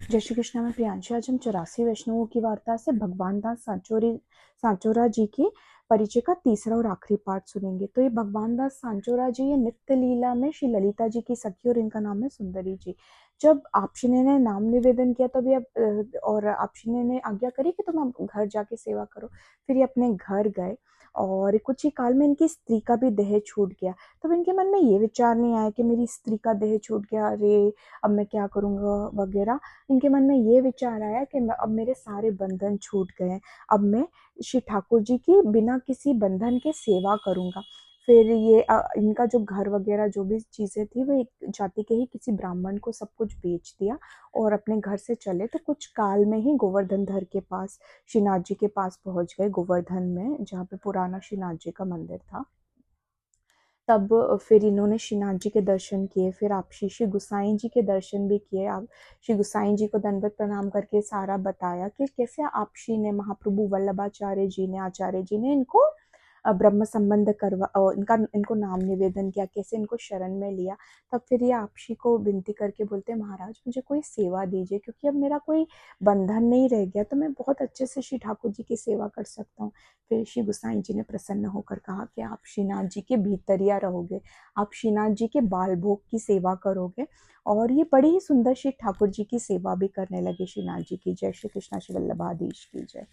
जय श्री कृष्ण। मैं प्रियांशी। आज हम 84 वैष्णवों की वार्ता से भगवान दास सांचोरा जी की परिचय का तीसरा और आखिरी पार्ट सुनेंगे। तो ये भगवान दास सांचोरा जी ये नित्य लीला में श्री ललिता जी की सखी और इनका नाम है सुंदरी जी। जब आपशिने ने नाम निवेदन किया तब ये और आपशिने ने आज्ञा करी कि तुम अब घर जाके सेवा करो। फिर ये अपने घर गए और कुछ ही काल में इनकी स्त्री का भी देह छूट गया। तब इनके मन में ये विचार नहीं आया कि मेरी स्त्री का देह छूट गया, अरे अब मैं क्या करूँगा वगैरह। इनके मन में ये विचार आया कि अब मेरे सारे बंधन छूट गए, अब मैं श्री ठाकुर जी की बिना किसी बंधन के सेवा करूँगा। फिर ये इनका जो घर वगैरह जो भी चीज़ें थी वो एक जाति के ही किसी ब्राह्मण को सब कुछ बेच दिया और अपने घर से चले। तो कुछ काल में ही गोवर्धन धर के पास श्रीनाथ जी के पास पहुंच गए, गोवर्धन में जहाँ पे पुराना श्रीनाथ जी का मंदिर था। तब फिर इन्होंने श्रीनाथ जी के दर्शन किए, फिर आप श्री गुसाई जी के दर्शन भी किए। आप श्री गुसाई जी को दंडवत प्रणाम करके सारा बताया कि कैसे आप श्री ने महाप्रभु वल्लभाचार्य जी ने, आचार्य जी ने इनको ब्रह्म संबंध करवा इनको नाम निवेदन किया, कैसे इनको शरण में लिया। तब फिर ये आपशी को विनती करके बोलते महाराज मुझे कोई सेवा दीजिए, क्योंकि अब मेरा कोई बंधन नहीं रह गया, तो मैं बहुत अच्छे से श्री ठाकुर जी की सेवा कर सकता हूँ। फिर श्री गुसाई जी ने प्रसन्न होकर कहा कि आप श्रीनाथ जी के भीतरिया रहोगे, आप श्रीनाथ जी के बाल भोग की सेवा करोगे। और ये बड़ी ही सुंदर श्री ठाकुर जी की सेवा भी करने लगे। श्रीनाथ जी की जय। श्री कृष्णा। श्री वल्लभाधीश की जय।